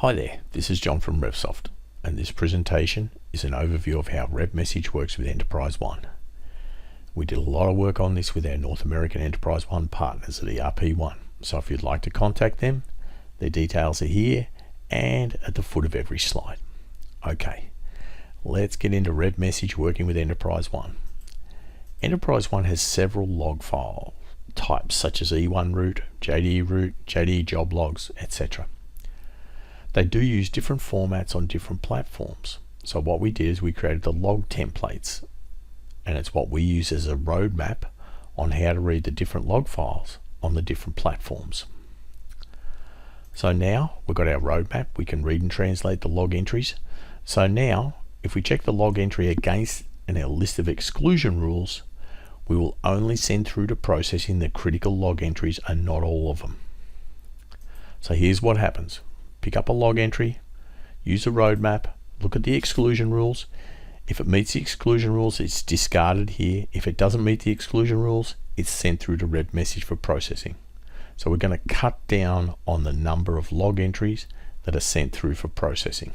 Hi there, this is John from RevSoft, and this presentation is an overview of how REV Message works with Enterprise One. We did a lot of work on this with our North American Enterprise One partners at ERP One, so if you'd like to contact them, their details are here and at the foot of every slide. Okay, let's get into REV Message working with Enterprise One. Enterprise One has several log file types such as E1 root, JDE job logs, etc. They do use different formats on different platforms. So what we did is we created the log templates, and it's what we use as a roadmap on how to read the different log files on the different platforms. So now we've got our roadmap, we can read and translate the log entries. So now if we check the log entry against in our list of exclusion rules, we will only send through to processing the critical log entries and not all of them. So here's what happens. Pick up a log entry, use a roadmap, look at the exclusion rules. If it meets the exclusion rules, it's discarded here. If it doesn't meet the exclusion rules, it's sent through to REV Message for processing. So we're going to cut down on the number of log entries that are sent through for processing.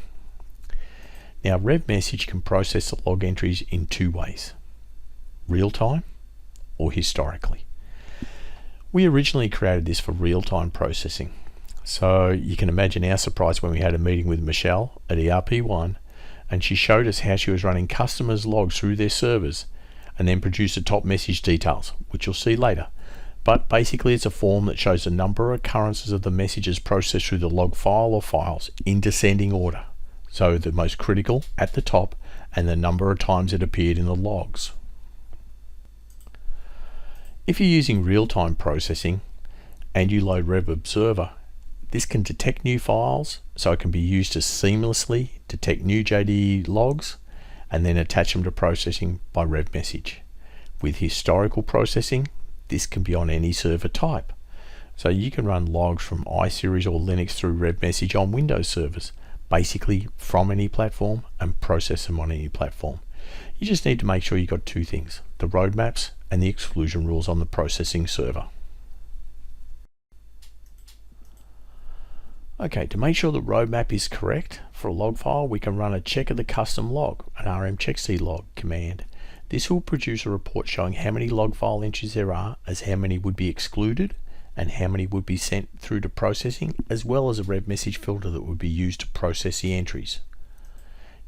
Now REV Message can process the log entries in two ways, real-time or historically. We originally created this for real-time processing. So you can imagine our surprise when we had a meeting with Michelle at ERP One, and she showed us how she was running customers' logs through their servers and then produced the top message details, which you'll see later. But basically it's a form that shows the number of occurrences of the messages processed through the log file or files in descending order. So the most critical at the top and the number of times it appeared in the logs. If you're using real-time processing and you load REV Observer, this can detect new files, so it can be used to seamlessly detect new JDE logs and then attach them to processing by REV Message. With historical processing, this can be on any server type. So you can run logs from iSeries or Linux through REV Message on Windows servers, basically from any platform, and process them on any platform. You just need to make sure you've got two things, the roadmaps and the exclusion rules on the processing server. Okay, to make sure the roadmap is correct for a log file, we can run a check of the custom log, an rmcheckclog command. This will produce a report showing how many log file entries there are, as how many would be excluded and how many would be sent through to processing, as well as a REV Message filter that would be used to process the entries.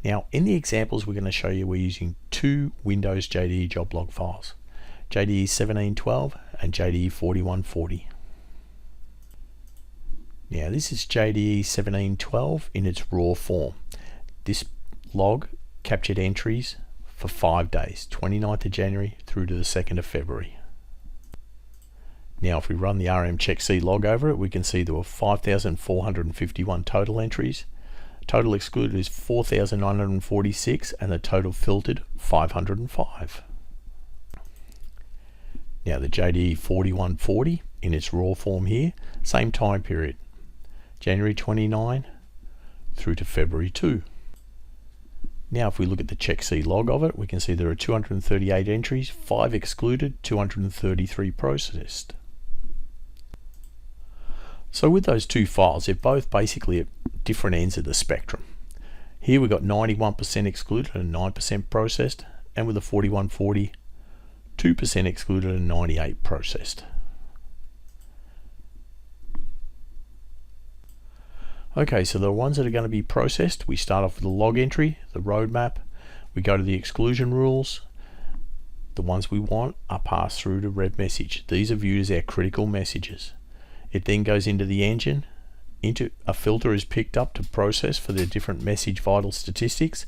Now in the examples we're going to show you, we're using two Windows JDE job log files, JDE 1712 and JDE 4140. Now this is JDE 1712 in its raw form. This log captured entries for 5 days, 29th of January through to the 2nd of February. Now if we run the rmcheckclog over it, we can see there were 5,451 total entries. Total excluded is 4,946 and the total filtered 505. Now the JDE 4140 in its raw form here, same time period, January 29 through to February 2. Now if we look at the checkclog of it, we can see there are 238 entries, 5 excluded, 233 processed. So with those two files, they're both basically at different ends of the spectrum. Here we've got 91% excluded and 9% processed, and with the 4140, 2% excluded and 98 processed. Okay, so the ones that are going to be processed, we start off with the log entry, the roadmap, we go to the exclusion rules. The ones we want are passed through to REV Message. These are viewed as our critical messages. It then goes into the engine, into a filter is picked up to process for the different message vital statistics.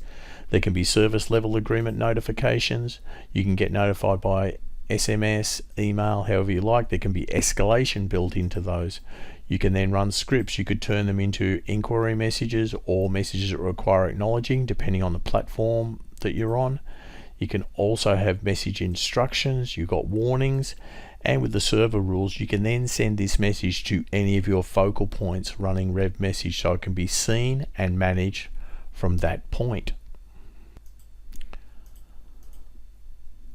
There can be service level agreement notifications. You can get notified by SMS, email, however you like. There can be escalation built into those. You can then run scripts. You could turn them into inquiry messages or messages that require acknowledging depending on the platform that you're on. You can also have message instructions, you've got warnings, and with the server rules you can then send this message to any of your focal points running REV Message, so it can be seen and managed from that point.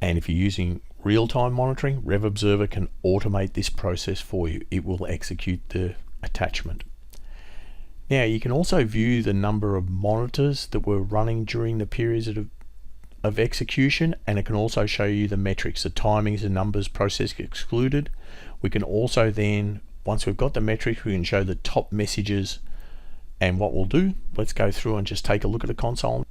And if you're using real-time monitoring, REV Observer can automate this process for you. It will execute the attachment. Now you can also view the number of monitors that were running during the periods of execution, and it can also show you the metrics, the timings, the numbers, process excluded. We can also then, once we've got the metrics, we can show the top messages. And what we'll do, let's go through and just take a look at the console.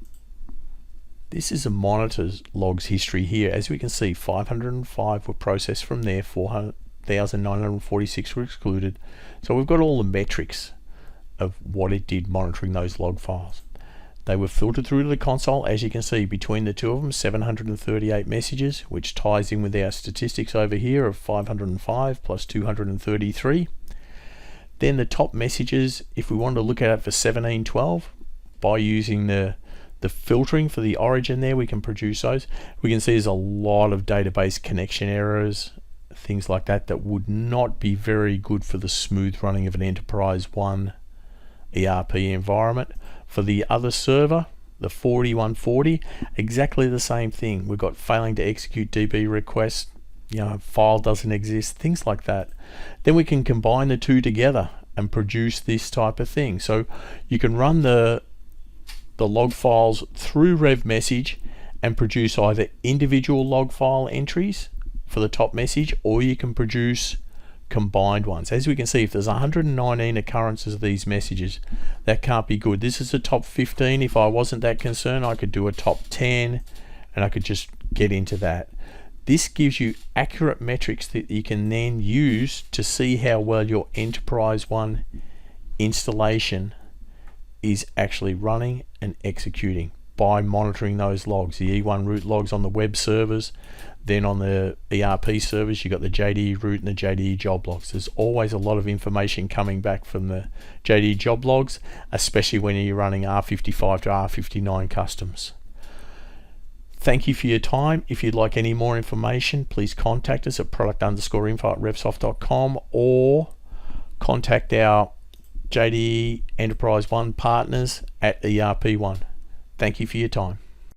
This is a monitor's logs history here. As we can see, 505 were processed from there, 4,946 were excluded. So we've got all the metrics of what it did monitoring those log files. They were filtered through to the console. As you can see, between the two of them, 738 messages, which ties in with our statistics over here of 505 plus 233. Then the top messages, if we wanted to look at it for 1712, by using the filtering for the origin there, we can produce those. We can see there's a lot of database connection errors, things like that, that would not be very good for the smooth running of an Enterprise 1 ERP environment. For the other server, the 4140, exactly the same thing. We've got failing to execute DB requests, file doesn't exist, things like that. Then we can combine the two together and produce this type of thing. So you can run the log files through REV Message and produce either individual log file entries for the top message, or you can produce combined ones. As we can see, if there's 119 occurrences of these messages, that can't be good. This is the top 15. If I wasn't that concerned, I could do a top 10 and I could just get into that. This gives you accurate metrics that you can then use to see how well your Enterprise 1 installation is actually running and executing by monitoring those logs, the E1 root logs on the web servers. Then on the ERP servers, you've got the JDE root and the JDE job logs. There's always a lot of information coming back from the JDE job logs, especially when you're running R55 to R59 customs. Thank you for your time. If you'd like any more information, please contact us at product_info@revsoft.com, or contact our JDE Enterprise 1 partners at ERP1. Thank you for your time.